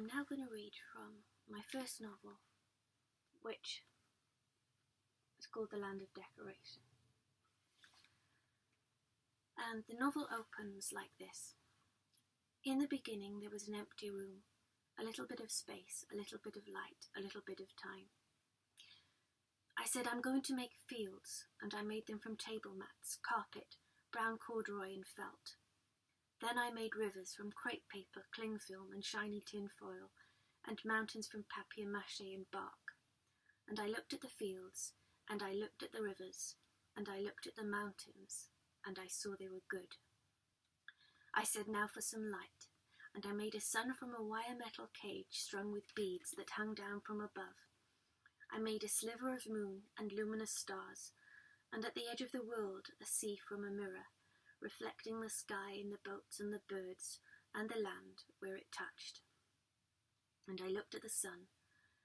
I'm now going to read from my first novel, which is called The Land of Decoration. And the novel opens like this. In the beginning there was an empty room, a little bit of space, a little bit of light, a little bit of time. I said, I'm going to make fields, and I made them from table mats, carpet, brown corduroy and felt. Then I made rivers from crepe paper, cling film and shiny tin foil, and mountains from papier-mâché and bark. And I looked at the fields, and I looked at the rivers, and I looked at the mountains, and I saw they were good. I said, now for some light, and I made a sun from a wire metal cage strung with beads that hung down from above. I made a sliver of moon and luminous stars, and at the edge of the world a sea from a mirror, reflecting the sky and the boats and the birds and the land where it touched. And I looked at the sun,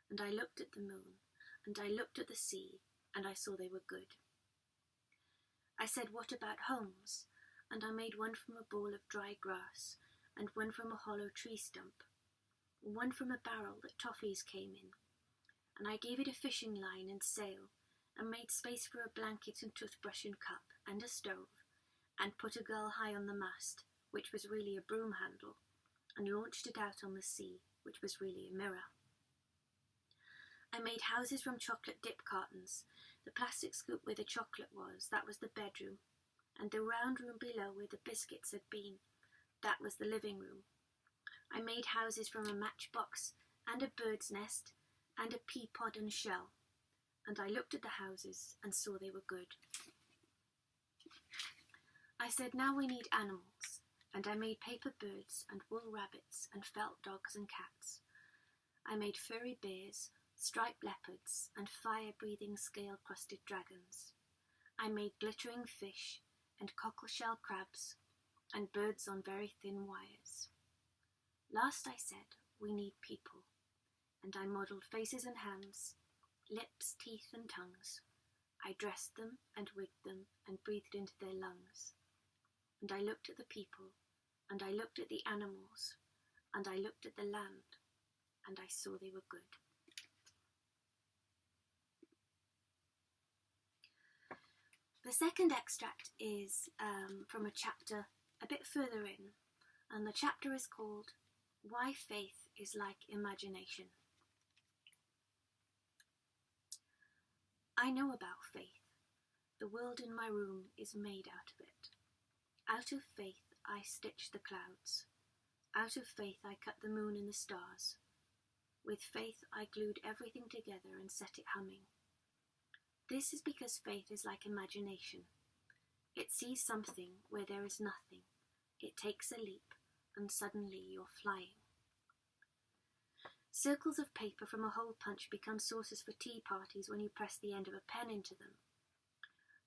and I looked at the moon, and I looked at the sea, and I saw they were good. I said, what about homes? And I made one from a ball of dry grass, and one from a hollow tree stump, one from a barrel that toffees came in. And I gave it a fishing line and sail, and made space for a blanket and toothbrush and cup, and a stove, and put a gull high on the mast, which was really a broom handle, and launched it out on the sea, which was really a mirror. I made houses from chocolate dip cartons. The plastic scoop where the chocolate was, that was the bedroom, and the round room below where the biscuits had been, that was the living room. I made houses from a matchbox, and a bird's nest, and a pea pod and shell, and I looked at the houses and saw they were good. I said, now we need animals, and I made paper birds and wool rabbits and felt dogs and cats. I made furry bears, striped leopards, and fire-breathing scale-crusted dragons. I made glittering fish and cockleshell crabs and birds on very thin wires. Last I said, we need people, and I modelled faces and hands, lips, teeth and tongues. I dressed them and wigged them and breathed into their lungs. And I looked at the people, and I looked at the animals, and I looked at the land, and I saw they were good. The second extract is from a chapter a bit further in, and the chapter is called Why Faith is Like Imagination. I know about faith. The world in my room is made out of it. Out of faith I stitch the clouds. Out of faith I cut the moon and the stars. With faith I glued everything together and set it humming. This is because faith is like imagination. It sees something where there is nothing. It takes a leap, and suddenly you're flying. Circles of paper from a hole punch become saucers for tea parties when you press the end of a pen into them.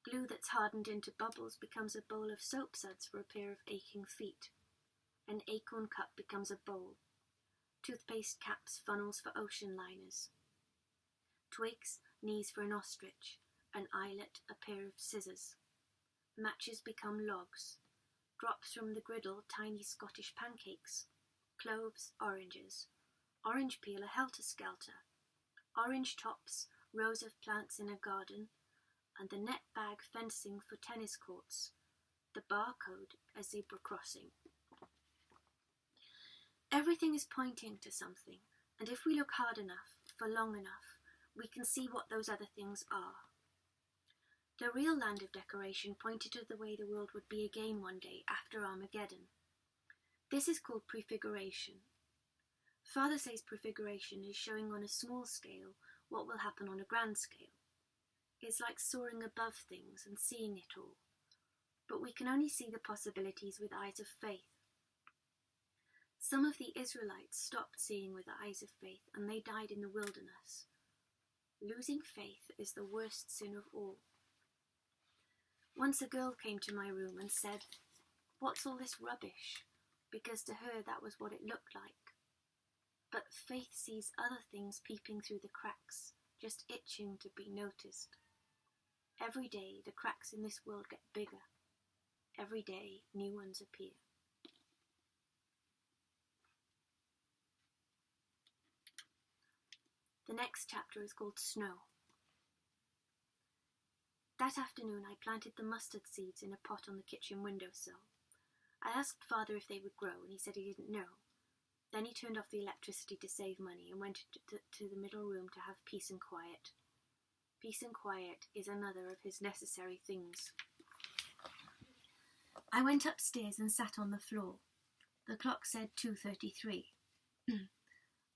Glue that's hardened into bubbles becomes a bowl of soap suds for a pair of aching feet. An acorn cup becomes a bowl. Toothpaste caps funnels for ocean liners. Twigs, knees for an ostrich. An eyelet, a pair of scissors. Matches become logs. Drops from the griddle, tiny Scottish pancakes. Cloves, oranges. Orange peel, a helter-skelter. Orange tops, rows of plants in a garden, and the net bag fencing for tennis courts. The barcode, a zebra crossing. Everything is pointing to something, and if we look hard enough, for long enough, we can see what those other things are. The real land of decoration pointed to the way the world would be again one day after Armageddon. This is called prefiguration. Father says prefiguration is showing on a small scale what will happen on a grand scale. It's like soaring above things and seeing it all. But we can only see the possibilities with eyes of faith. Some of the Israelites stopped seeing with the eyes of faith, and they died in the wilderness. Losing faith is the worst sin of all. Once a girl came to my room and said, "What's all this rubbish?" Because to her that was what it looked like. But faith sees other things peeping through the cracks, just itching to be noticed. Every day the cracks in this world get bigger. Every day new ones appear. The next chapter is called Snow. That afternoon I planted the mustard seeds in a pot on the kitchen windowsill. I asked Father if they would grow, and he said he didn't know. Then he turned off the electricity to save money and went to the middle room to have peace and quiet. Peace and quiet is another of his necessary things. I went upstairs and sat on the floor. The clock said 2:33.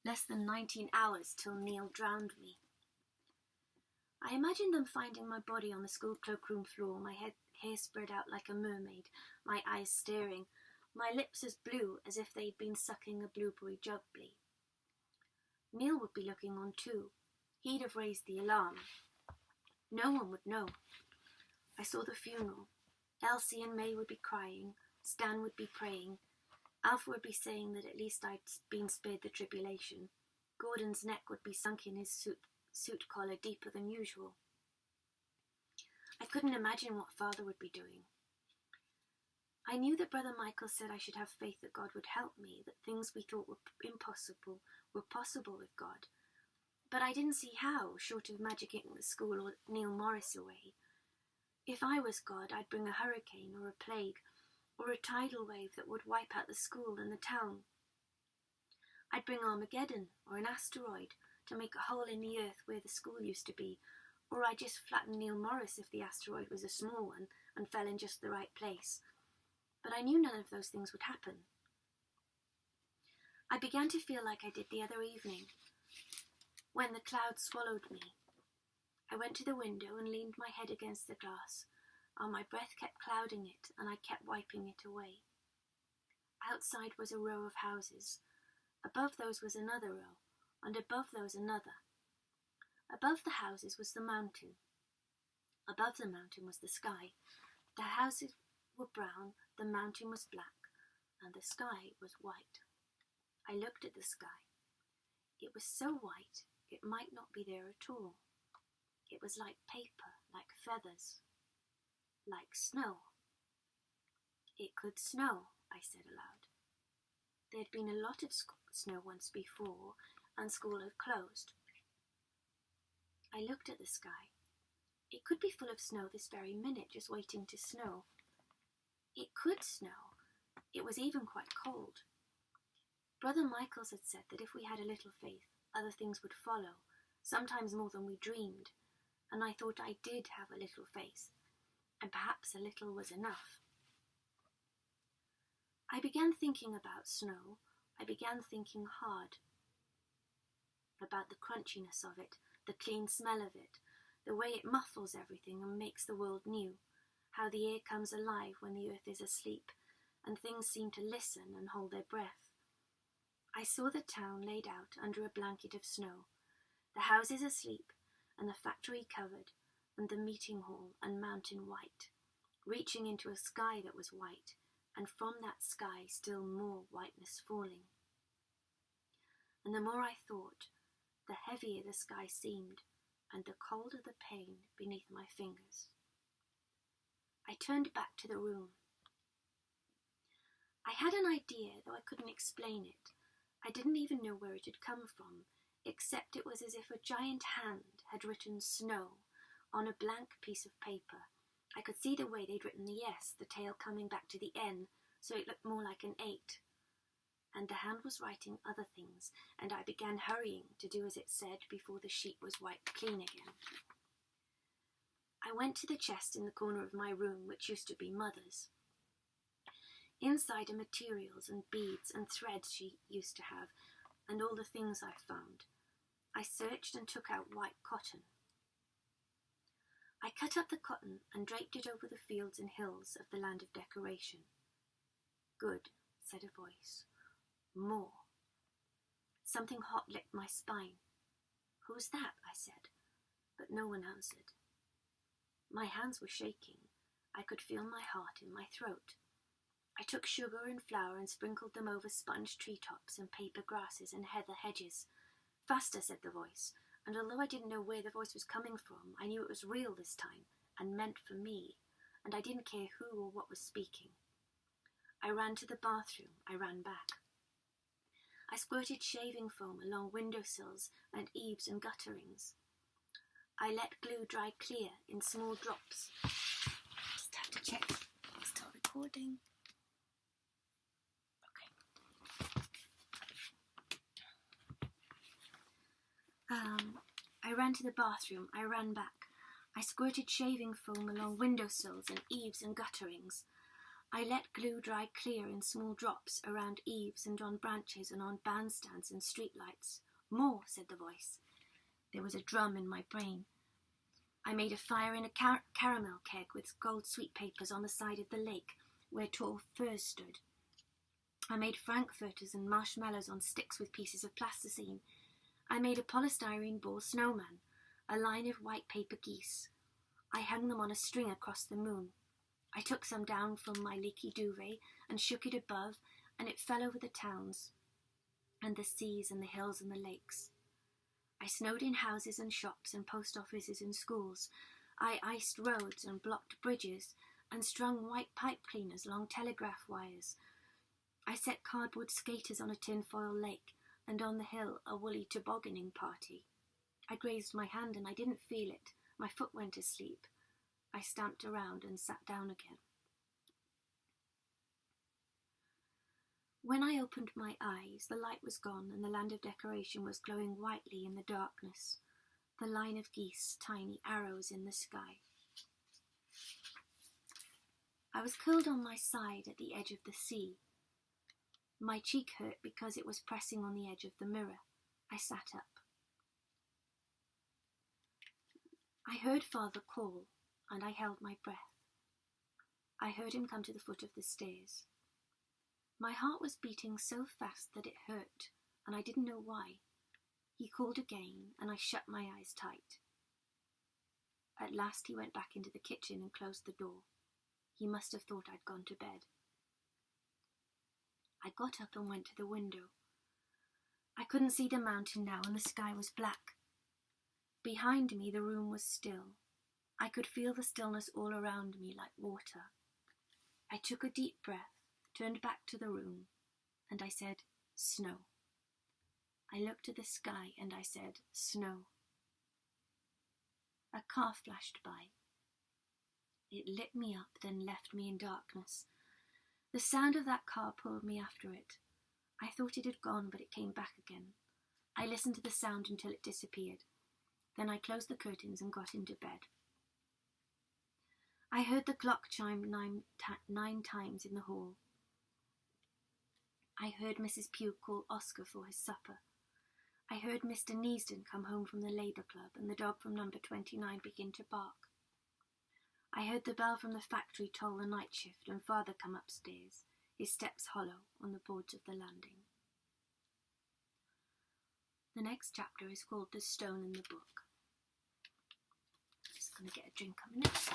Less than 19 hours till Neil drowned me. I imagined them finding my body on the school cloakroom floor, my hair spread out like a mermaid, my eyes staring, my lips as blue as if they'd been sucking a blueberry jubbly. Neil would be looking on too. He'd have raised the alarm. No one would know. I saw the funeral. Elsie and May would be crying. Stan would be praying. Alpha would be saying that at least I'd been spared the tribulation. Gordon's neck would be sunk in his suit collar deeper than usual. I couldn't imagine what Father would be doing. I knew that Brother Michael said I should have faith that God would help me, that things we thought were impossible were possible with God. But I didn't see how, short of magicking the school or Neil Morris away. If I was God, I'd bring a hurricane or a plague or a tidal wave that would wipe out the school and the town. I'd bring Armageddon or an asteroid to make a hole in the earth where the school used to be, or I'd just flatten Neil Morris if the asteroid was a small one and fell in just the right place. But I knew none of those things would happen. I began to feel like I did the other evening, when the clouds swallowed me. I went to the window and leaned my head against the glass, and my breath kept clouding it, and I kept wiping it away. Outside was a row of houses. Above those was another row, and above those another. Above the houses was the mountain. Above the mountain was the sky. The houses were brown, the mountain was black, and the sky was white. I looked at the sky. It was so white, it might not be there at all. It was like paper, like feathers, like snow. It could snow, I said aloud. There had been a lot of snow once before, and school had closed. I looked at the sky. It could be full of snow this very minute, just waiting to snow. It could snow. It was even quite cold. Brother Michaels had said that if we had a little faith, other things would follow, sometimes more than we dreamed, and I thought I did have a little faith, and perhaps a little was enough. I began thinking about snow. I began thinking hard about the crunchiness of it, the clean smell of it, the way it muffles everything and makes the world new, how the air comes alive when the earth is asleep, and things seem to listen and hold their breath. I saw the town laid out under a blanket of snow, the houses asleep, and the factory covered, and the meeting hall and mountain white, reaching into a sky that was white, and from that sky still more whiteness falling. And the more I thought, the heavier the sky seemed, and the colder the pain beneath my fingers. I turned back to the room. I had an idea, though I couldn't explain it. I didn't even know where it had come from, except it was as if a giant hand had written snow on a blank piece of paper. I could see the way they'd written the S, the tail coming back to the N, so it looked more like an 8. And the hand was writing other things, and I began hurrying to do as it said before the sheet was wiped clean again. I went to the chest in the corner of my room, which used to be Mother's. Inside are materials and beads and threads she used to have, and all the things I found. I searched and took out white cotton. I cut up the cotton and draped it over the fields and hills of the land of decoration. Good, said a voice. More. Something hot licked my spine. Who's that? I said, but no one answered. My hands were shaking. I could feel my heart in my throat. I took sugar and flour and sprinkled them over sponge treetops and paper grasses and heather hedges. Faster, said the voice, and although I didn't know where the voice was coming from, I knew it was real this time, and meant for me, and I didn't care who or what was speaking. I ran to the bathroom. I ran back. I squirted shaving foam along windowsills and eaves and gutterings. I let glue dry clear in small drops. Just have to check. Start recording. I ran to the bathroom. I ran back. I squirted shaving foam along windowsills and eaves and gutterings. I let glue dry clear in small drops around eaves and on branches and on bandstands and streetlights. More, said the voice. There was a drum in my brain. I made a fire in a caramel keg with gold sweet papers on the side of the lake where tall firs stood. I made frankfurters and marshmallows on sticks with pieces of plasticine. I made a polystyrene ball snowman, a line of white paper geese. I hung them on a string across the moon. I took some down from my leaky duvet and shook it above, and it fell over the towns and the seas and the hills and the lakes. I snowed in houses and shops and post offices and schools. I iced roads and blocked bridges and strung white pipe cleaners along telegraph wires. I set cardboard skaters on a tinfoil lake, and on the hill a woolly tobogganing party. I grazed my hand and I didn't feel it. My foot went to sleep. I stamped around and sat down again. When I opened my eyes, the light was gone and the land of decoration was glowing whitely in the darkness, the line of geese, tiny arrows in the sky. I was curled on my side at the edge of the sea. My cheek hurt because it was pressing on the edge of the mirror. I sat up. I heard Father call, and I held my breath. I heard him come to the foot of the stairs. My heart was beating so fast that it hurt, and I didn't know why. He called again, and I shut my eyes tight. At last he went back into the kitchen and closed the door. He must have thought I'd gone to bed. I got up and went to the window. I couldn't see the mountain now, and the sky was black. Behind me the room was still. I could feel the stillness all around me like water. I took a deep breath, turned back to the room, and I said, snow. I looked at the sky and I said, snow. A car flashed by. It lit me up, then left me in darkness. The sound of that car pulled me after it. I thought it had gone, but it came back again. I listened to the sound until it disappeared. Then I closed the curtains and got into bed. I heard the clock chime nine times in the hall. I heard Mrs. Pugh call Oscar for his supper. I heard Mr. Neasden come home from the Labour Club and the dog from number 29 begin to bark. I heard the bell from the factory toll the night shift and Father come upstairs, his steps hollow on the boards of the landing. The next chapter is called The Stone and the Book. I'm just going to get a drink a minute.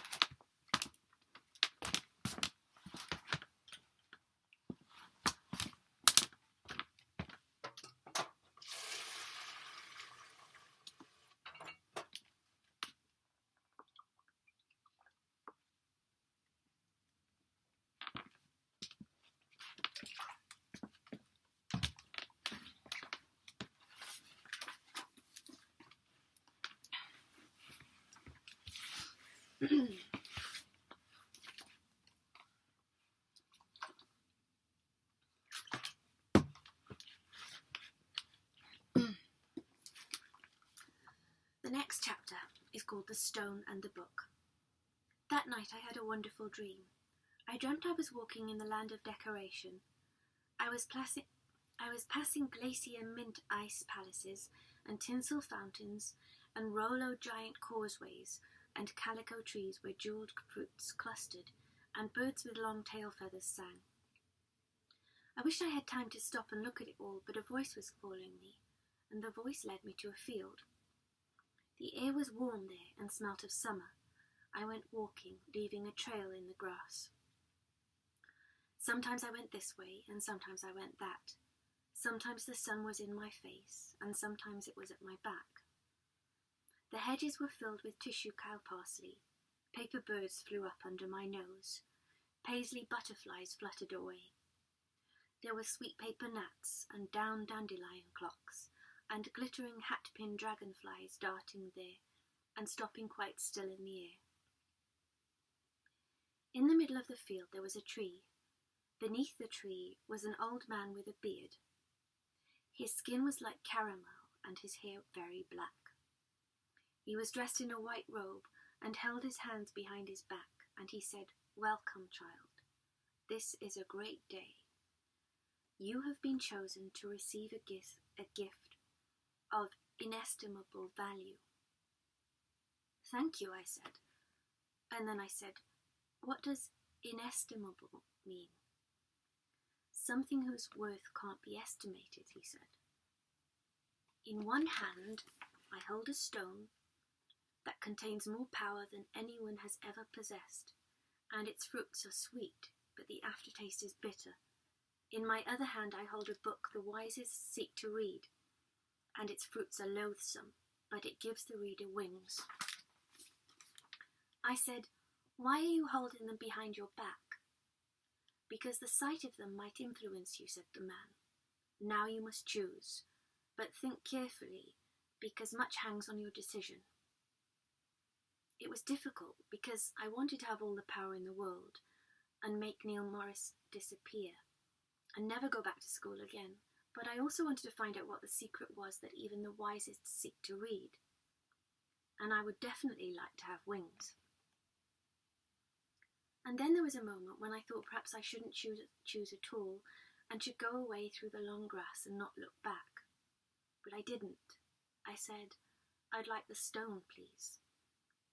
The next chapter is called The Stone and the Book. That night I had a wonderful dream. I dreamt I was walking in the land of decoration. I was passing glacier mint ice palaces and tinsel fountains and Rollo giant causeways and calico trees where jewelled fruits clustered and birds with long tail feathers sang. I wished I had time to stop and look at it all, but a voice was calling me, and the voice led me to a field. The air was warm there and smelt of summer. I went walking, leaving a trail in the grass. Sometimes I went this way, and sometimes I went that. Sometimes the sun was in my face, and sometimes it was at my back. The hedges were filled with tissue cow parsley. Paper birds flew up under my nose. Paisley butterflies fluttered away. There were sweet paper gnats and down dandelion clocks, and glittering hat-pin dragonflies darting there and stopping quite still in the air. In the middle of the field there was a tree. Beneath the tree was an old man with a beard. His skin was like caramel and his hair very black. He was dressed in a white robe and held his hands behind his back, and he said, "Welcome, child. This is a great day. You have been chosen to receive a gift of inestimable value." "Thank you," I said. And then I said, "What does inestimable mean?" "Something whose worth can't be estimated," he said. "In one hand, I hold a stone that contains more power than anyone has ever possessed, and its fruits are sweet, but the aftertaste is bitter. In my other hand I hold a book the wisest seek to read, and its fruits are loathsome, but it gives the reader wings." I said, "Why are you holding them behind your back?" "Because the sight of them might influence you," said the man. "Now you must choose, but think carefully, because much hangs on your decision." It was difficult, because I wanted to have all the power in the world and make Neil Morris disappear and never go back to school again, but I also wanted to find out what the secret was that even the wisest seek to read, and I would definitely like to have wings. And then there was a moment when I thought perhaps I shouldn't choose at all and should go away through the long grass and not look back. But I didn't. I said, "I'd like the stone, please."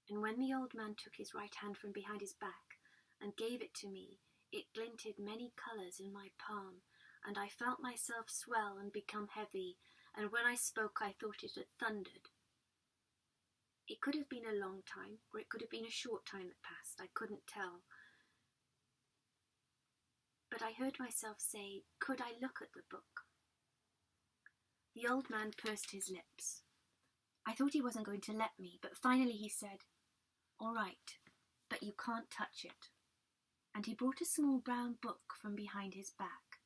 And when the old man took his right hand from behind his back and gave it to me, it glinted many colours in my palm, and I felt myself swell and become heavy, and when I spoke I thought it had thundered. It could have been a long time, or it could have been a short time that passed. I couldn't tell. But I heard myself say, "Could I look at the book?" The old man pursed his lips. I thought he wasn't going to let me, but finally he said, "All right, but you can't touch it." And he brought a small brown book from behind his back.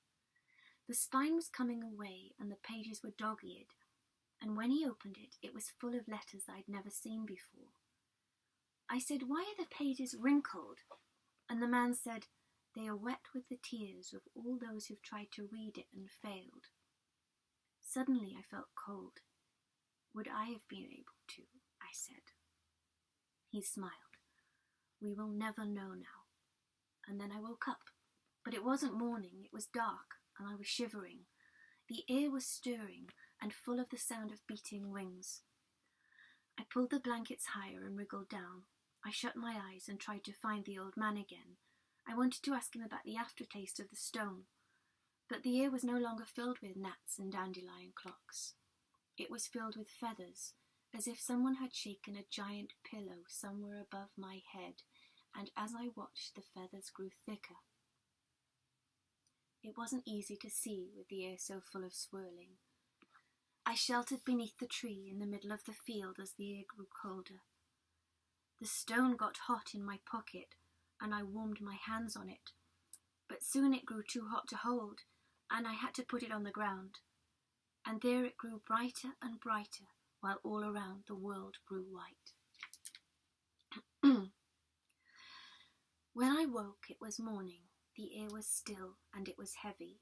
The spine was coming away and the pages were dog-eared, and when he opened it, it was full of letters I'd never seen before. I said, "Why are the pages wrinkled?" And the man said, "They are wet with the tears of all those who've tried to read it and failed." Suddenly I felt cold. Would I have been able to? I said. He smiled. "We will never know now." And then I woke up. But it wasn't morning, it was dark, and I was shivering. The air was stirring and full of the sound of beating wings. I pulled the blankets higher and wriggled down. I shut my eyes and tried to find the old man again. I wanted to ask him about the aftertaste of the stone, but the air was no longer filled with gnats and dandelion clocks. It was filled with feathers, as if someone had shaken a giant pillow somewhere above my head, and as I watched, the feathers grew thicker. It wasn't easy to see with the air so full of swirling. I sheltered beneath the tree in the middle of the field as the air grew colder. The stone got hot in my pocket, and I warmed my hands on it, but soon it grew too hot to hold, and I had to put it on the ground. And there it grew brighter and brighter, while all around the world grew white. When I woke, it was morning. The air was still, and it was heavy.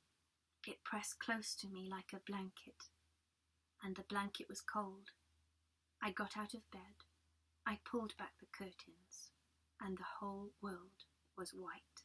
It pressed close to me like a blanket, and the blanket was cold. I got out of bed. I pulled back the curtains, and the whole world was white.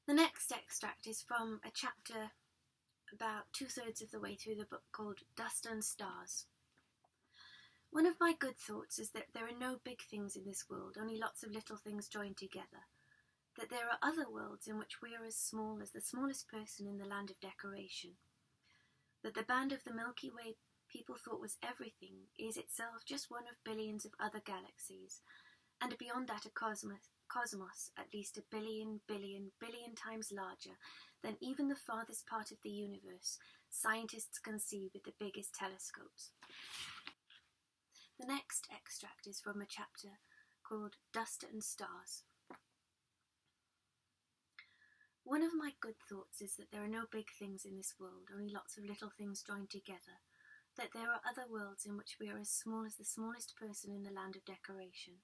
The next extract is from a chapter about 2/3 of the way through the book called Dust and Stars. One of my good thoughts is that there are no big things in this world, only lots of little things joined together. That there are other worlds in which we are as small as the smallest person in the land of decoration. That the band of the Milky Way people thought was everything is itself just one of billions of other galaxies, and beyond that a cosmos at least a billion times larger than even the farthest part of the universe scientists can see with the biggest telescopes. The next extract is from a chapter called Dust and Stars. One of my good thoughts is that there are no big things in this world, only lots of little things joined together. That there are other worlds in which we are as small as the smallest person in the land of decoration.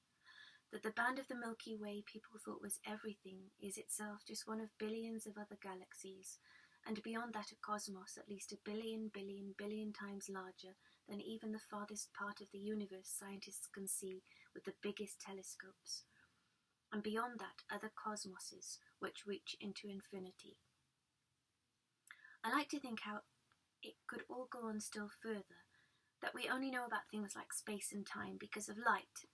That the band of the Milky Way people thought was everything is itself just one of billions of other galaxies, and beyond that a cosmos at least a billion times larger than even the farthest part of the universe scientists can see with the biggest telescopes. And beyond that other cosmoses which reach into infinity. I like to think how it could all go on still further, that we only know about things like space and time because of light,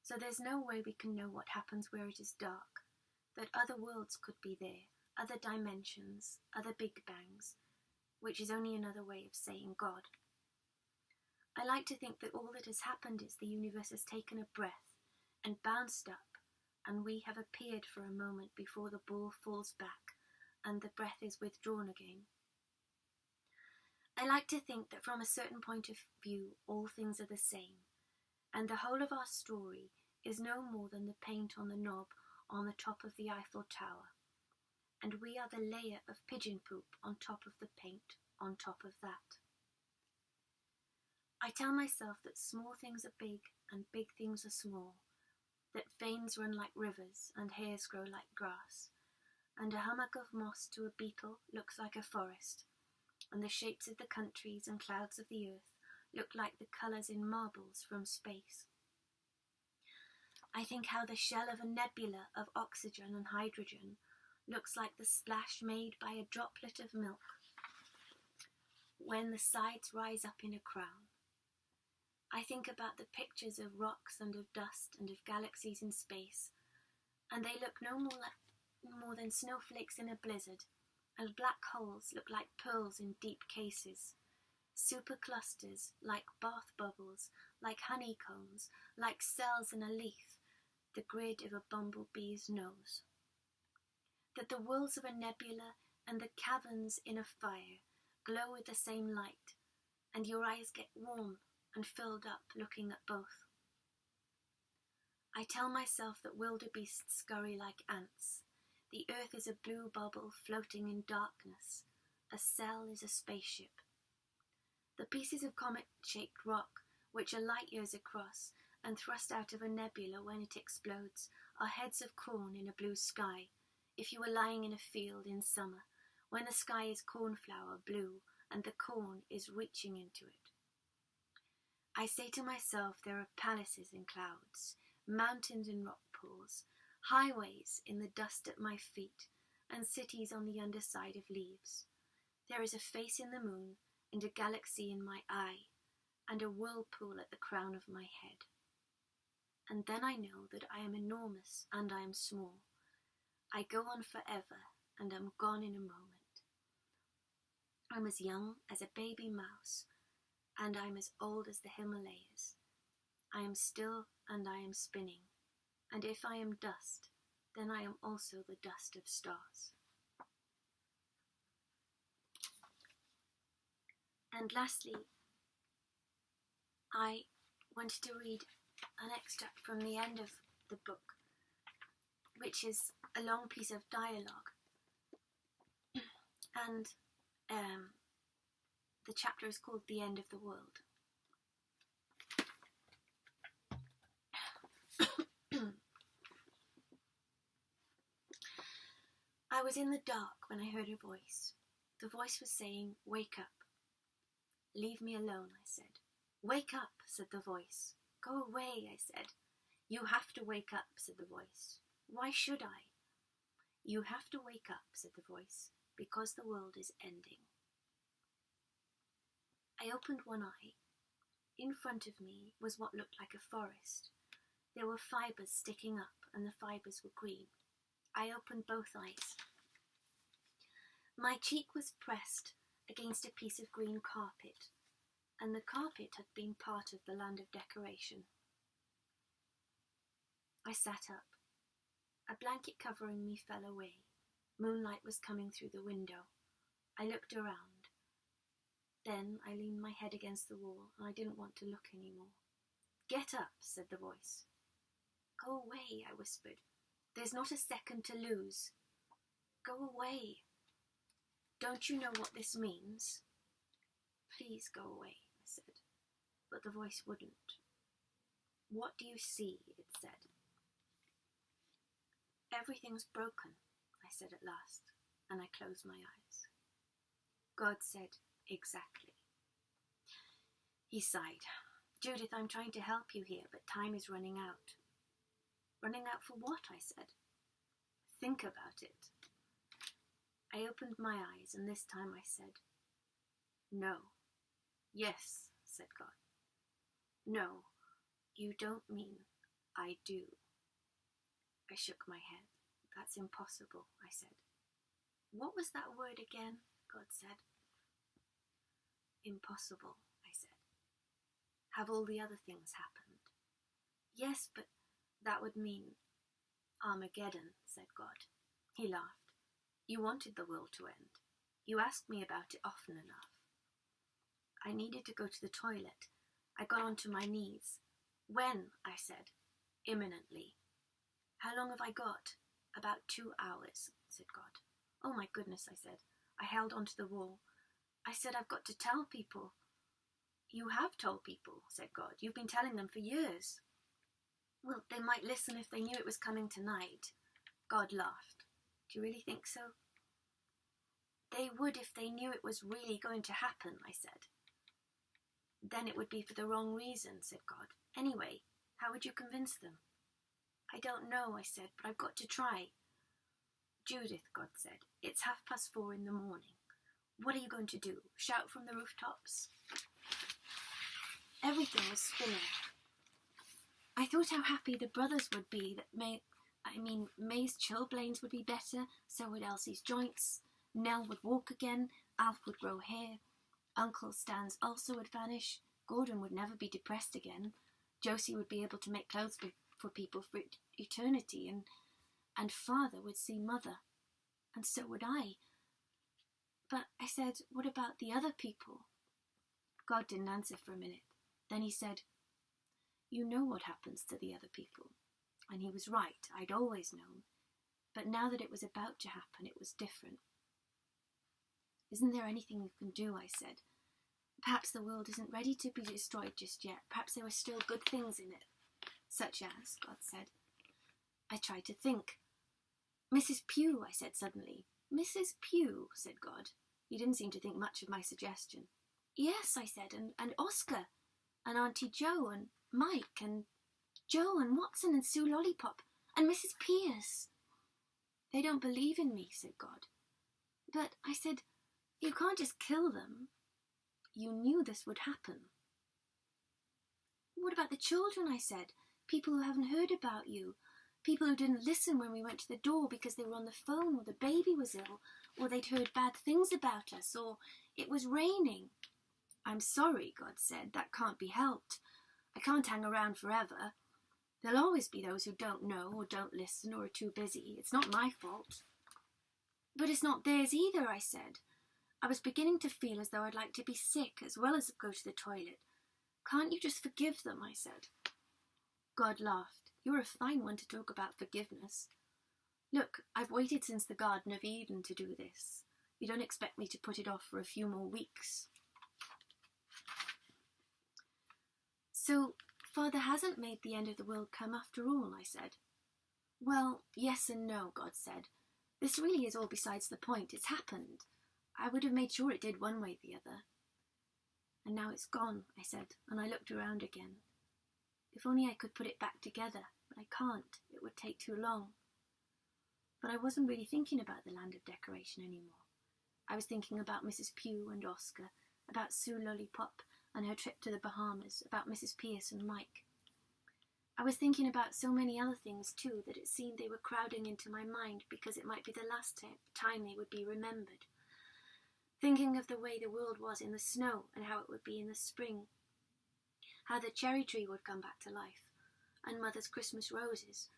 so there's no way we can know what happens where it is dark, that other worlds could be there, other dimensions, other big bangs, which is only another way of saying God. I like to think that all that has happened is the universe has taken a breath and bounced up, and we have appeared for a moment before the ball falls back and the breath is withdrawn again. I like to think that from a certain point of view all things are the same, and the whole of our story is no more than the paint on the knob on the top of the Eiffel Tower, and we are the layer of pigeon poop on top of the paint on top of that. I tell myself that small things are big and big things are small, that veins run like rivers and hairs grow like grass, and a hummock of moss to a beetle looks like a forest, and the shapes of the countries and clouds of the earth look like the colours in marbles from space. I think how the shell of a nebula of oxygen and hydrogen looks like the splash made by a droplet of milk when the sides rise up in a crown. I think about the pictures of rocks and of dust and of galaxies in space, and they look no more than snowflakes in a blizzard, and black holes look like pearls in deep cases, superclusters like bath bubbles, like honeycombs, like cells in a leaf, the grid of a bumblebee's nose. That the whorls of a nebula and the caverns in a fire glow with the same light, and your eyes get warm and filled up looking at both. I tell myself that wildebeests scurry like ants. The earth is a blue bubble floating in darkness. A cell is a spaceship. The pieces of comet-shaped rock, which are light years across and thrust out of a nebula when it explodes, are heads of corn in a blue sky, if you were lying in a field in summer, when the sky is cornflower blue and the corn is reaching into it. I say to myself there are palaces in clouds, mountains in rock pools, highways in the dust at my feet, and cities on the underside of leaves. There is a face in the moon, and a galaxy in my eye, and a whirlpool at the crown of my head. And then I know that I am enormous and I am small. I go on forever and am gone in a moment. I'm as young as a baby mouse, and I'm as old as the Himalayas. I am still and I am spinning, and if I am dust, then I am also the dust of stars. And lastly, I wanted to read an extract from the end of the book, which is a long piece of dialogue, and the chapter is called The End of the World. I was in the dark when I heard a voice. The voice was saying, "Wake up." "Leave me alone," I said. "Wake up," said the voice. "Go away," I said. "You have to wake up," said the voice. "Why should I?" "You have to wake up," said the voice, "because the world is ending." I opened one eye. In front of me was what looked like a forest. There were fibres sticking up, and the fibres were green. I opened both eyes. My cheek was pressed against a piece of green carpet, and the carpet had been part of the land of decoration. I sat up. A blanket covering me fell away. Moonlight was coming through the window. I looked around. Then I leaned my head against the wall, and I didn't want to look anymore. "Get up," said the voice. "Go away," I whispered. "There's not a second to lose." "Go away." "Don't you know what this means?" "Please go away," I said. But the voice wouldn't. "What do you see?" it said. "Everything's broken," I said at last, and I closed my eyes. God said, "Exactly." He sighed. "Judith, I'm trying to help you here, but time is running out." "Running out for what?" I said. "Think about it." I opened my eyes, and this time I said, "No." "Yes," said God. "No, you don't mean I do." I shook my head. "That's impossible," I said. "What was that word again?" God said. "Impossible," I said. "Have all the other things happened?" "Yes, but that would mean Armageddon," said God. He laughed. "You wanted the world to end. You asked me about it often enough." I needed to go to the toilet. I got onto my knees. "When?" I said. "Imminently." "How long have I got?" "About 2 hours," said God. "Oh my goodness," I said. I held onto the wall. I said, "I've got to tell people." "You have told people," said God. "You've been telling them for years." "Well, they might listen if they knew it was coming tonight." God laughed. "Do you really think so?" "They would if they knew it was really going to happen," I said. "Then it would be for the wrong reason," said God. "Anyway, how would you convince them?" "I don't know," I said, "but I've got to try." "Judith," God said, "it's 4:30 in the morning. What are you going to do? Shout from the rooftops?" Everything was spinning. I thought how happy the brothers would be that May's chilblains would be better, so would Elsie's joints. Nell would walk again, Alf would grow hair, Uncle Stan's ulcer would vanish, Gordon would never be depressed again, Josie would be able to make clothes for people for eternity, and Father would see Mother, and so would I. But I said, "What about the other people?" God didn't answer for a minute. Then he said, "You know what happens to the other people." And he was right. I'd always known. But now that it was about to happen, it was different. "Isn't there anything you can do?" I said. "Perhaps the world isn't ready to be destroyed just yet. Perhaps there are still good things in it." "Such as?" God said. I tried to think. "Mrs. Pugh," I said suddenly. "Mrs. Pugh," said God. He didn't seem to think much of my suggestion. "Yes," I said, and Oscar, and Auntie Jo, and Mike, and Joe, and Watson, and Sue Lollipop, and Mrs. Pierce." "They don't believe in me," said God. "But," I said, "you can't just kill them. You knew this would happen." "What about the children?" I said. "People who haven't heard about you. People who didn't listen when we went to the door because they were on the phone, or the baby was ill, or they'd heard bad things about us, or it was raining." "I'm sorry," God said. "That can't be helped. I can't hang around forever. There'll always be those who don't know, or don't listen, or are too busy. It's not my fault." "But it's not theirs either," I said. I was beginning to feel as though I'd like to be sick as well as go to the toilet. "Can't you just forgive them?" I said. God laughed. "You're a fine one to talk about forgiveness. Look, I've waited since the Garden of Eden to do this. You don't expect me to put it off for a few more weeks." "So, Father hasn't made the end of the world come after all," I said. "Well, yes and no," God said. "This really is all besides the point. It's happened. I would have made sure it did one way or the other." "And now it's gone," I said, and I looked around again. If only I could put it back together, but I can't. It would take too long. But I wasn't really thinking about the land of decoration anymore. I was thinking about Mrs. Pugh and Oscar, about Sue Lollipop, and her trip to the Bahamas, about Mrs. Pierce and Mike. I was thinking about so many other things too that it seemed they were crowding into my mind because it might be the last time they would be remembered. Thinking of the way the world was in the snow and how it would be in the spring. How the cherry tree would come back to life, and Mother's Christmas roses.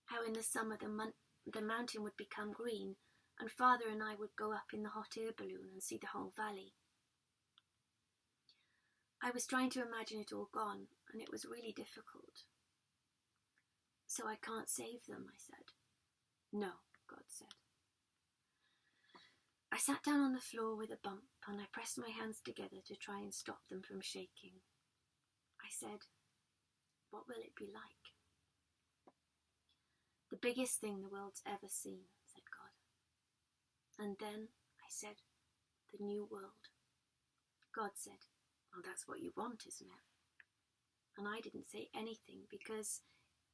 How in the summer the mountain would become green, and Father and I would go up in the hot air balloon and see the whole valley. I was trying to imagine it all gone, and it was really difficult. So I can't save them, I said. No, God said. I sat down on the floor with a bump, and I pressed my hands together to try and stop them from shaking. I said, what will it be like? The biggest thing the world's ever seen, said God. And then I said, the new world. God said, well, that's what you want, isn't it? And I didn't say anything because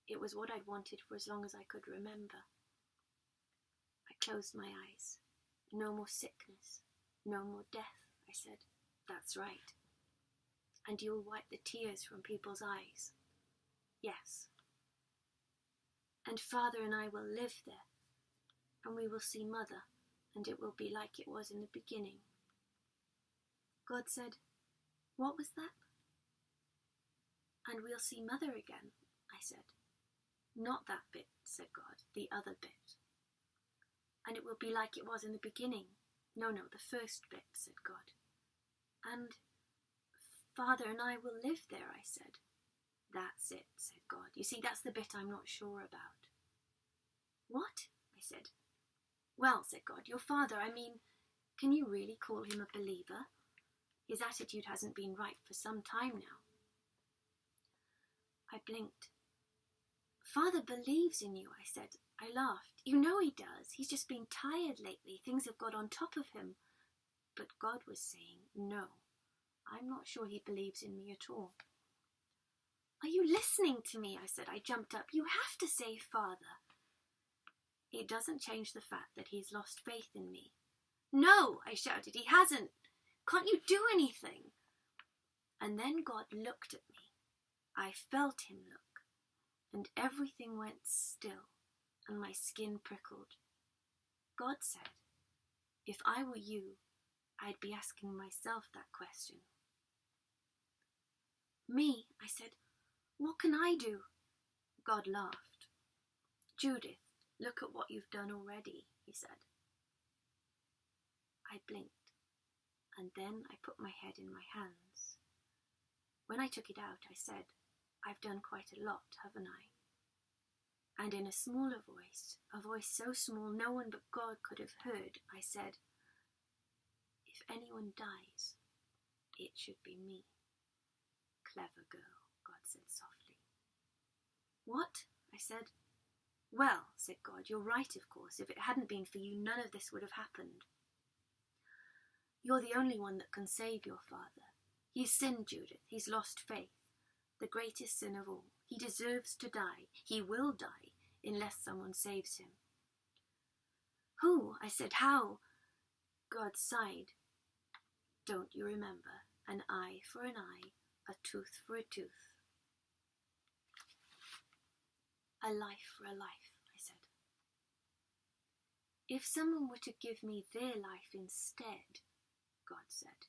it was what I'd wanted for as long as I could remember. I closed my eyes. No more sickness, no more death, I said. That's right. And you'll wipe the tears from people's eyes. Yes. And Father and I will live there, and we will see Mother, and it will be like it was in the beginning. God said, what was that? And we'll see Mother again, I said. Not that bit, said God, the other bit. And it will be like it was in the beginning. No, the first bit, said God. And Father and I will live there, I said. That's it, said God. You see, that's the bit I'm not sure about. What? I said. Well, said God, your father, can you really call him a believer? His attitude hasn't been right for some time now. I blinked. Father believes in you, I said. I laughed. You know he does. He's just been tired lately. Things have got on top of him. But God was saying, no, I'm not sure he believes in me at all. Are you listening to me? I said. I jumped up. You have to save Father. It doesn't change the fact that he's lost faith in me. No, I shouted. He hasn't. Can't you do anything? And then God looked at me. I felt him look. And everything went still, and my skin prickled. God said, if I were you, I'd be asking myself that question. Me, I said, what can I do? God laughed. Judith, look at what you've done already, he said. I blinked, and then I put my head in my hands. When I took it out, I said, I've done quite a lot, haven't I? And in a smaller voice, a voice so small no one but God could have heard, I said, if anyone dies, it should be me. Clever girl, God said softly. What? I said. Well, said God, you're right, of course. If it hadn't been for you, none of this would have happened. You're the only one that can save your father. He's sinned, Judith. He's lost faith. The greatest sin of all. He deserves to die. He will die unless someone saves him. Who? I said. How? God sighed. Don't you remember? An eye for an eye, a tooth for a tooth. A life for a life, I said. If someone were to give me their life instead, God said.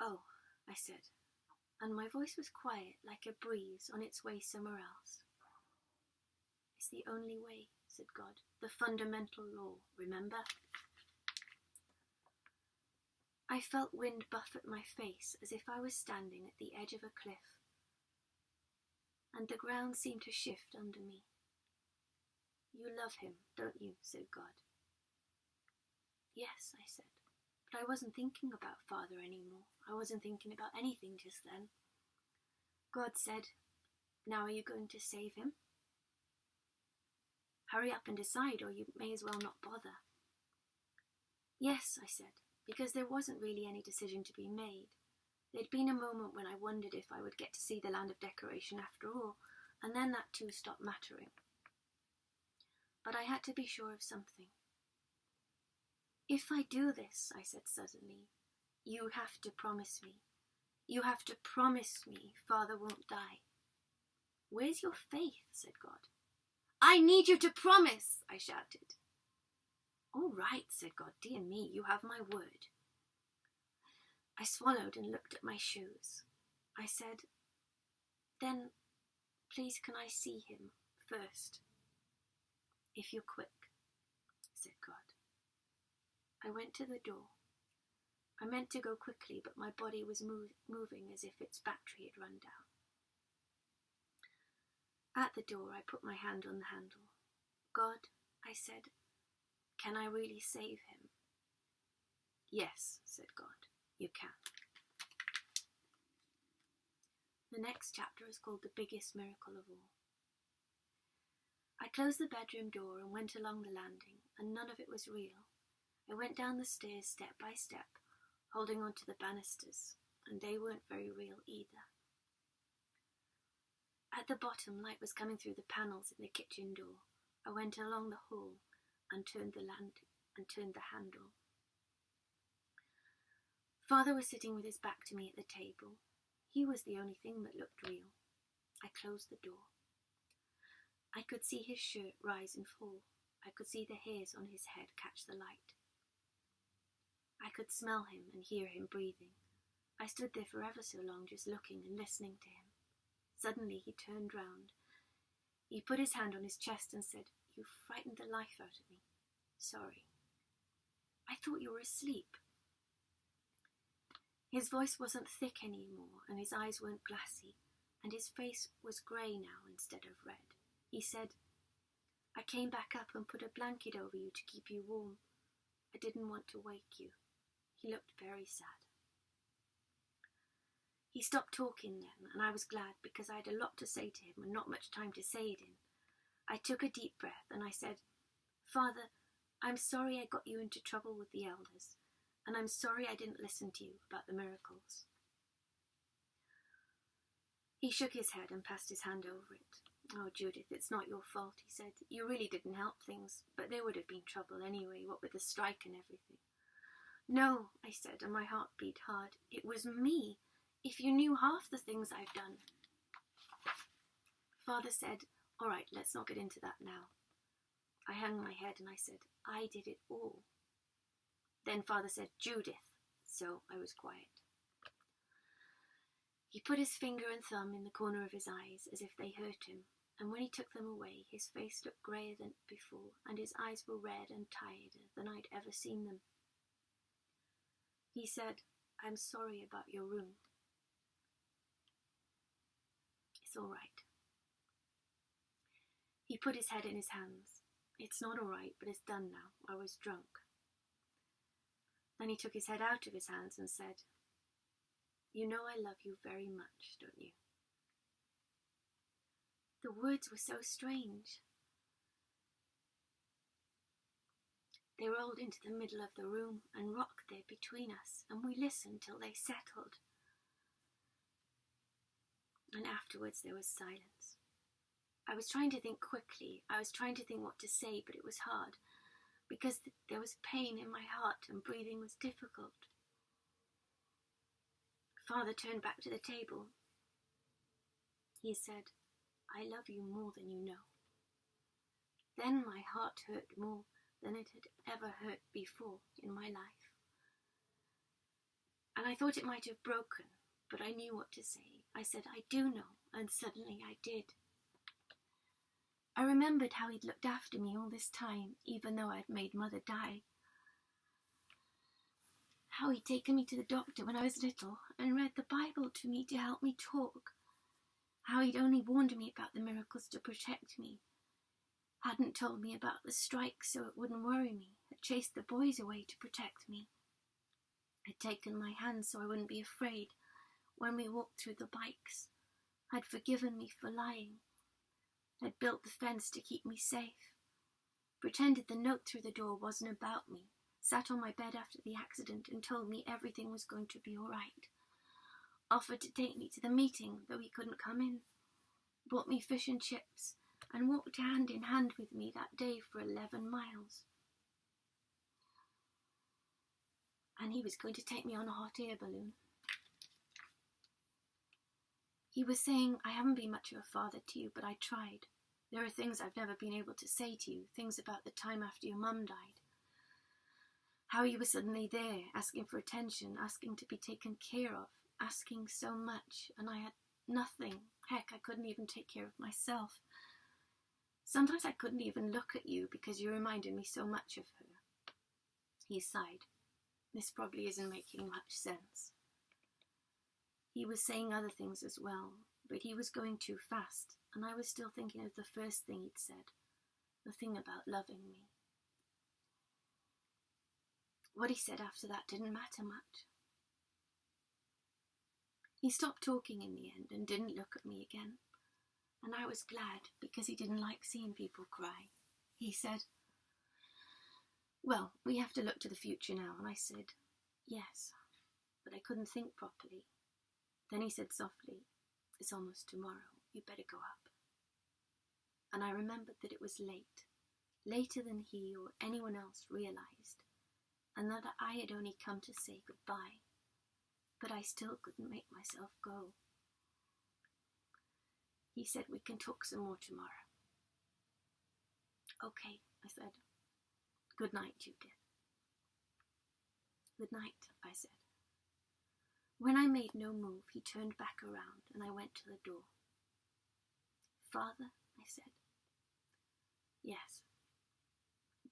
Oh, I said, and my voice was quiet like a breeze on its way somewhere else. It's the only way, said God, the fundamental law, remember? I felt wind buff at my face as if I was standing at the edge of a cliff, and the ground seemed to shift under me. You love him, don't you? Said God. Yes, I said, but I wasn't thinking about Father anymore. I wasn't thinking about anything just then. God said, now are you going to save him? Hurry up and decide, or you may as well not bother. Yes, I said, because there wasn't really any decision to be made. There'd been a moment when I wondered if I would get to see the land of decoration after all, and then that too stopped mattering. But I had to be sure of something. If I do this, I said suddenly, You have to promise me. You have to promise me Father won't die. Where's your faith? Said God. I need you to promise, I shouted. All right, said God. Dear me, you have my word. I swallowed and looked at my shoes. I said, then please can I see him first? If you're quick, said God. I went to the door. I meant to go quickly, but my body was moving as if its battery had run down. At the door, I put my hand on the handle. God, I said, can I really save him? Yes, said God, you can. The next chapter is called The Biggest Miracle of All. I closed the bedroom door and went along the landing, and none of it was real. I went down the stairs step by step, holding on to the banisters, and they weren't very real either. At the bottom, light was coming through the panels in the kitchen door. I went along the hall and turned the handle. Father was sitting with his back to me at the table. He was the only thing that looked real. I closed the door. I could see his shirt rise and fall. I could see the hairs on his head catch the light. I could smell him and hear him breathing. I stood there for ever so long, just looking and listening to him. Suddenly he turned round. He put his hand on his chest and said, You frightened the life out of me. Sorry. I thought you were asleep. His voice wasn't thick anymore, and his eyes weren't glassy, and his face was grey now instead of red. He said, I came back up and put a blanket over you to keep you warm. I didn't want to wake you. He looked very sad. He stopped talking then, and I was glad because I had a lot to say to him and not much time to say it in. I took a deep breath and I said, Father, I'm sorry I got you into trouble with the elders, and I'm sorry I didn't listen to you about the miracles. He shook his head and passed his hand over it. Oh, Judith, it's not your fault, he said. You really didn't help things, but there would have been trouble anyway, what with the strike and everything. No, I said, and my heart beat hard. It was me. If you knew half the things I've done. Father said, all right, let's not get into that now. I hung my head and I said, I did it all. Then Father said, Judith, so I was quiet. He put his finger and thumb in the corner of his eyes as if they hurt him, and when he took them away, his face looked greyer than before, and his eyes were red and tireder than I'd ever seen them. He said, I'm sorry about your room. It's all right. He put his head in his hands. It's not all right, but it's done now. I was drunk. Then he took his head out of his hands and said, You know I love you very much, don't you? The words were so strange. They rolled into the middle of the room and rocked there between us, and we listened till they settled. And afterwards there was silence. I was trying to think quickly. I was trying to think what to say, but it was hard, because there was pain in my heart and breathing was difficult. Father turned back to the table. He said, I love you more than you know. Then my heart hurt more than it had ever hurt before in my life. And I thought it might have broken, but I knew what to say. I said, I do know, and suddenly I did. I remembered how he'd looked after me all this time, even though I'd made Mother die. How he'd taken me to the doctor when I was little and read the Bible to me to help me talk. How he'd only warned me about the miracles to protect me. Hadn't told me about the strike so it wouldn't worry me. Had chased the boys away to protect me. Had taken my hand so I wouldn't be afraid when we walked through the bikes. Had forgiven me for lying. Had built the fence to keep me safe. Pretended the note through the door wasn't about me. Sat on my bed after the accident and told me everything was going to be all right. Offered to take me to the meeting, though he couldn't come in. Bought me fish and chips and walked hand in hand with me that day for 11 miles. and he was going to take me on a hot air balloon. He was saying, I haven't been much of a father to you, but I tried. There are things I've never been able to say to you, things about the time after your mum died. How you were suddenly there, asking for attention, asking to be taken care of, asking so much, and I had nothing. Heck, I couldn't even take care of myself. Sometimes I couldn't even look at you because you reminded me so much of her. He sighed. This probably isn't making much sense. He was saying other things as well, but he was going too fast, and I was still thinking of the first thing he'd said, the thing about loving me. What he said after that didn't matter much. He stopped talking in the end and didn't look at me again, and I was glad because he didn't like seeing people cry. He said, well, we have to look to the future now, and I said, yes, but I couldn't think properly. Then he said softly, it's almost tomorrow, you better go up. And I remembered that it was late, later than he or anyone else realised, and that I had only come to say goodbye, but I still couldn't make myself go. He said, we can talk some more tomorrow. Okay, I said. Good night, Judith. Good night, I said. When I made no move, he turned back around and I went to the door. Father, I said. Yes.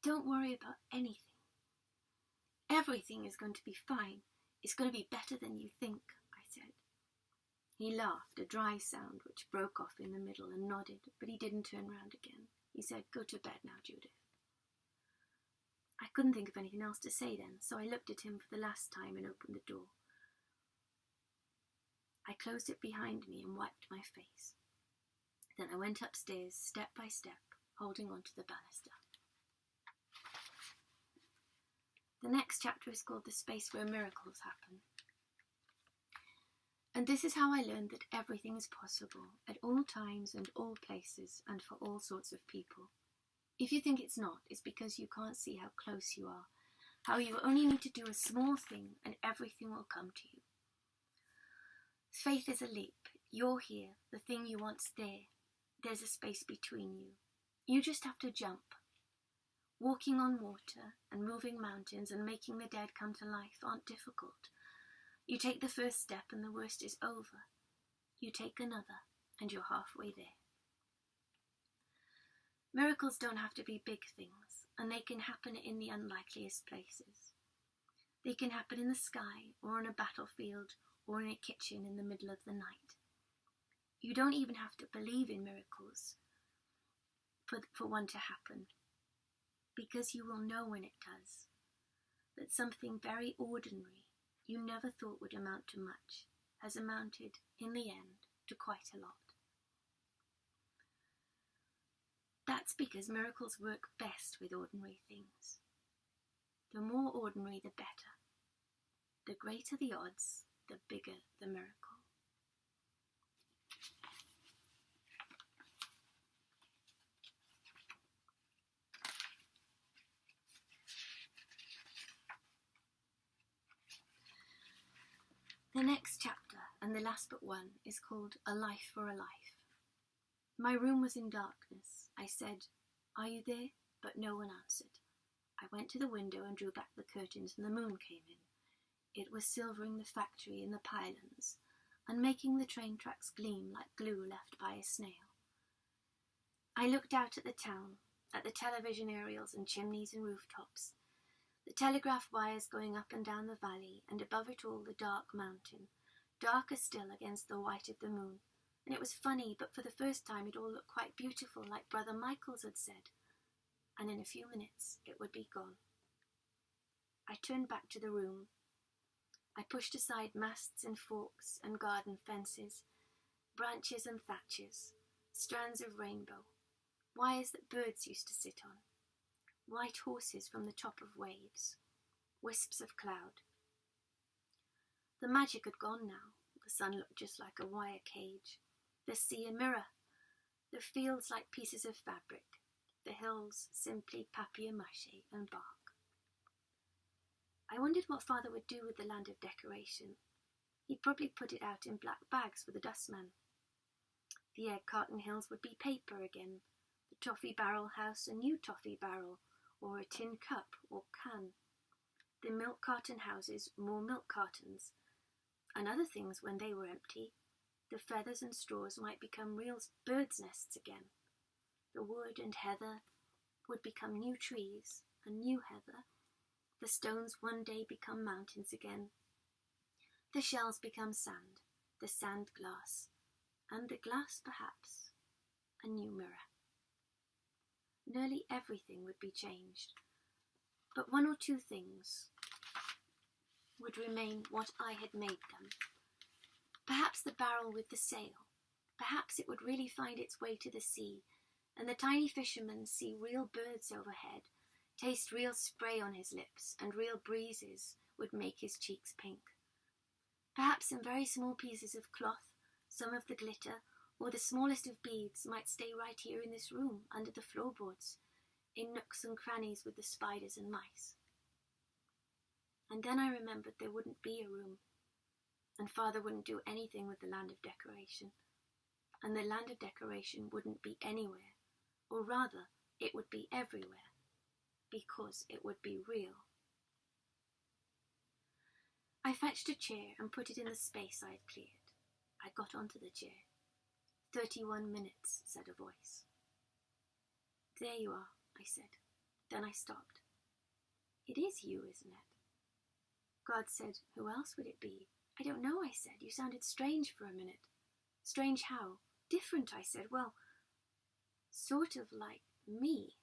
Don't worry about anything. Everything is going to be fine. It's going to be better than you think, I said. He laughed, a dry sound which broke off in the middle, and nodded, but he didn't turn round again. He said, go to bed now, Judith. I couldn't think of anything else to say then, so I looked at him for the last time and opened the door. I closed it behind me and wiped my face. Then I went upstairs, step by step, holding onto the banister. The next chapter is called The Space Where Miracles Happen. And this is how I learned that everything is possible, at all times and all places, and for all sorts of people. If you think it's not, it's because you can't see how close you are, how you only need to do a small thing and everything will come to you. Faith is a leap. You're here, the thing you want's there. There's a space between you. You just have to jump. Walking on water and moving mountains and making the dead come to life aren't difficult. You take the first step and the worst is over. You take another and you're halfway there. Miracles don't have to be big things, and they can happen in the unlikeliest places. They can happen in the sky or on a battlefield or in a kitchen in the middle of the night. You don't even have to believe in miracles for one to happen, because you will know when it does, that something very ordinary you never thought would amount to much has amounted, in the end, to quite a lot. That's because miracles work best with ordinary things. The more ordinary, the better. The greater the odds, the bigger the miracle. The next chapter, and the last but one, is called A Life for a Life. My room was in darkness. I said, "Are you there?" But no one answered. I went to the window and drew back the curtains, and the moon came in. It was silvering the factory and the pylons, and making the train tracks gleam like glue left by a snail. I looked out at the town, at the television aerials and chimneys and rooftops, the telegraph wires going up and down the valley, and above it all the dark mountain, darker still against the white of the moon. And it was funny, but for the first time it all looked quite beautiful, like Brother Michaels had said. And in a few minutes it would be gone. I turned back to the room. I pushed aside masts and forks and garden fences, branches and thatches, strands of rainbow, wires that birds used to sit on, white horses from the top of waves, wisps of cloud. The magic had gone now. The sun looked just like a wire cage, the sea a mirror, the fields like pieces of fabric, the hills simply papier-mâché and bark. I wondered what Father would do with the land of decoration. He'd probably put it out in black bags for the dustman. The egg carton hills would be paper again, the toffee barrel house a new toffee barrel, or a tin cup or can. The milk carton houses more milk cartons, and other things when they were empty. The feathers and straws might become real birds' nests again. The wood and heather would become new trees and new heather. The stones one day become mountains again. The shells become sand, the sand glass, and the glass perhaps a new mirror. Nearly everything would be changed, but one or two things would remain what I had made them. Perhaps the barrel with the sail. Perhaps it would really find its way to the sea, and the tiny fisherman see real birds overhead, taste real spray on his lips, and real breezes would make his cheeks pink. Perhaps some very small pieces of cloth, some of the glitter, or the smallest of beads might stay right here in this room, under the floorboards, in nooks and crannies with the spiders and mice. And then I remembered there wouldn't be a room, and Father wouldn't do anything with the land of decoration, and the land of decoration wouldn't be anywhere, or rather, it would be everywhere, because it would be real. I fetched a chair and put it in the space I had cleared. I got onto the chair. 31 minutes, said a voice. There you are, I said. Then I stopped. It is you, isn't it? God said, who else would it be? I don't know, I said. You sounded strange for a minute. Strange how? Different, I said. Well, sort of like me.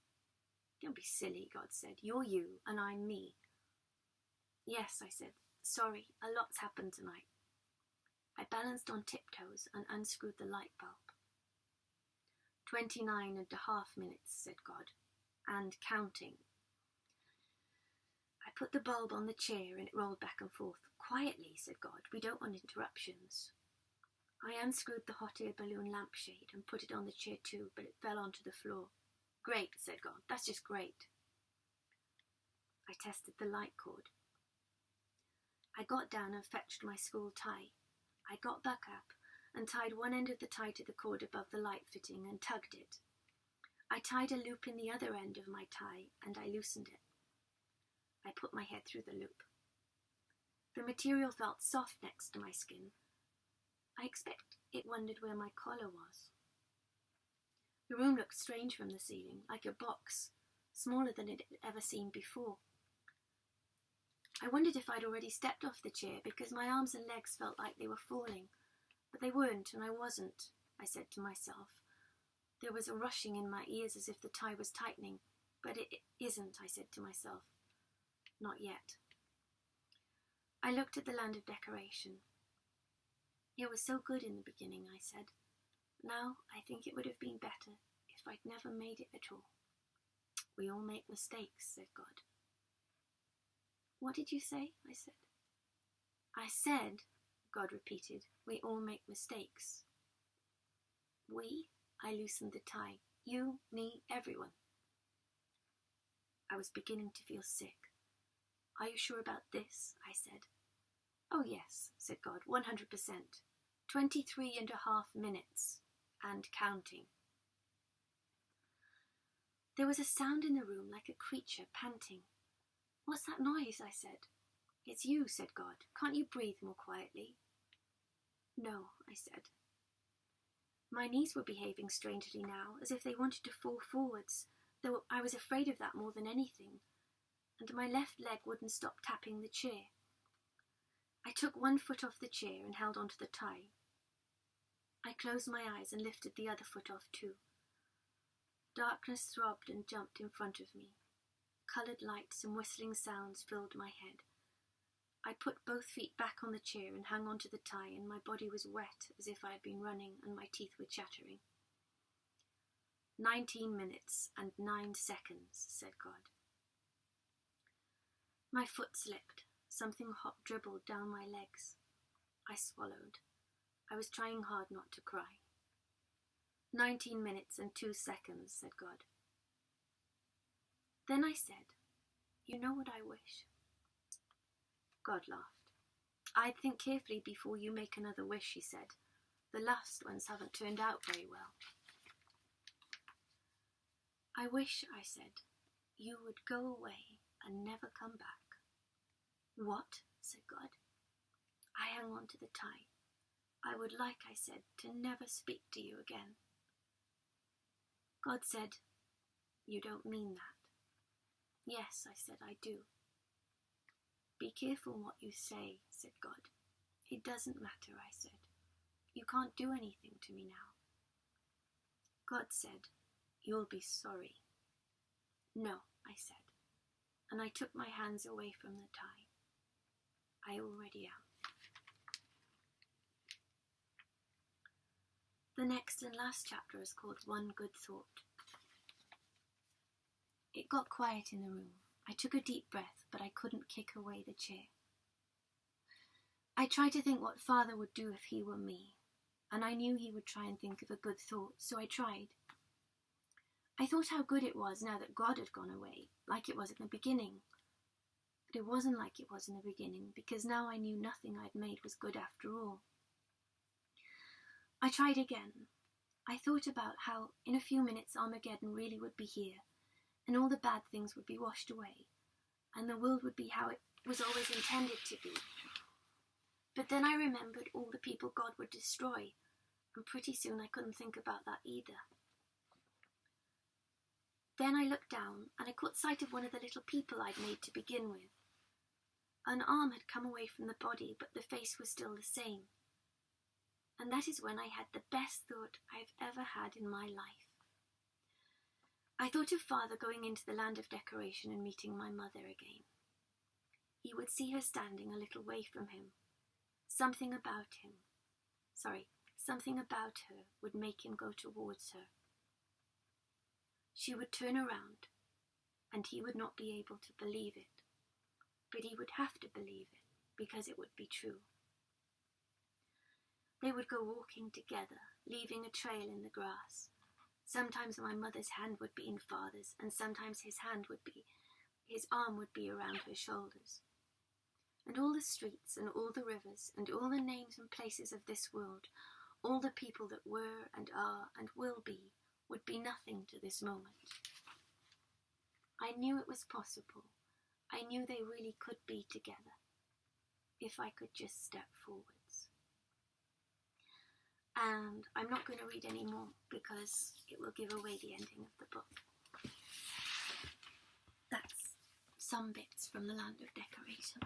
Don't be silly, God said. You're you, and I'm me. Yes, I said. Sorry, a lot's happened tonight. I balanced on tiptoes and unscrewed the light bulb. 29.5 minutes, said God, and counting. I put the bulb on the chair and it rolled back and forth. Quietly, said God, we don't want interruptions. I unscrewed the hot air balloon lampshade and put it on the chair too, but it fell onto the floor. Great, said God, that's just great. I tested the light cord. I got down and fetched my school tie. I got back up and tied one end of the tie to the cord above the light fitting and tugged it. I tied a loop in the other end of my tie and I loosened it. I put my head through the loop. The material felt soft next to my skin. I expect it wondered where my collar was. The room looked strange from the ceiling, like a box, smaller than it had ever seen before. I wondered if I'd already stepped off the chair because my arms and legs felt like they were falling, but they weren't and I wasn't, I said to myself. There was a rushing in my ears as if the tie was tightening, but it isn't, I said to myself. Not yet. I looked at the land of decoration. It was so good in the beginning, I said. Now I think it would have been better if I'd never made it at all. We all make mistakes, said God. What did you say? I said. I said, God repeated, we all make mistakes. We? I loosened the tie. You, me, everyone. I was beginning to feel sick. Are you sure about this? I said. Oh yes, said God, 100%. 23.5 minutes, and counting. There was a sound in the room like a creature panting. What's that noise? I said. It's you, said God. Can't you breathe more quietly? No, I said. My knees were behaving strangely now, as if they wanted to fall forwards, though I was afraid of that more than anything, and my left leg wouldn't stop tapping the chair. I took one foot off the chair and held onto the tie. I closed my eyes and lifted the other foot off too. Darkness throbbed and jumped in front of me. Coloured lights and whistling sounds filled my head. I put both feet back on the chair and hung onto the tie, and my body was wet as if I had been running and my teeth were chattering. 19 minutes and 9 seconds, said God. My foot slipped. Something hot dribbled down my legs. I swallowed. I was trying hard not to cry. 19 minutes and 2 seconds, said God. Then I said, you know what I wish? God laughed. I'd think carefully before you make another wish, he said. The last ones haven't turned out very well. I wish, I said, you would go away and never come back. What? Said God. I hung on to the tie. I would like, I said, to never speak to you again. God said, you don't mean that. Yes, I said, I do. Be careful what you say, said God. It doesn't matter, I said. You can't do anything to me now. God said, you'll be sorry. No, I said, and I took my hands away from the tie. I already am. The next and last chapter is called One Good Thought. It got quiet in the room. I took a deep breath, but I couldn't kick away the chair. I tried to think what Father would do if he were me, and I knew he would try and think of a good thought, so I tried. I thought how good it was now that God had gone away, like it was at the beginning. But it wasn't like it was in the beginning, because now I knew nothing I'd made was good after all. I tried again. I thought about how in a few minutes Armageddon really would be here, and all the bad things would be washed away, and the world would be how it was always intended to be. But then I remembered all the people God would destroy, and pretty soon I couldn't think about that either. Then I looked down, and I caught sight of one of the little people I'd made to begin with. An arm had come away from the body, but the face was still the same. And that is when I had the best thought I've ever had in my life. I thought of Father going into the land of decoration and meeting my mother again. He would see her standing a little way from him. Something about her would make him go towards her. She would turn around, and he would not be able to believe it. But he would have to believe it, because it would be true. They would go walking together, leaving a trail in the grass. Sometimes my mother's hand would be in Father's, and sometimes his arm would be around her shoulders. And all the streets and all the rivers and all the names and places of this world, all the people that were and are and will be, would be nothing to this moment. I knew it was possible. I knew they really could be together, if I could just step forwards. And I'm not going to read any more because it will give away the ending of the book. That's some bits from the Land of Decoration.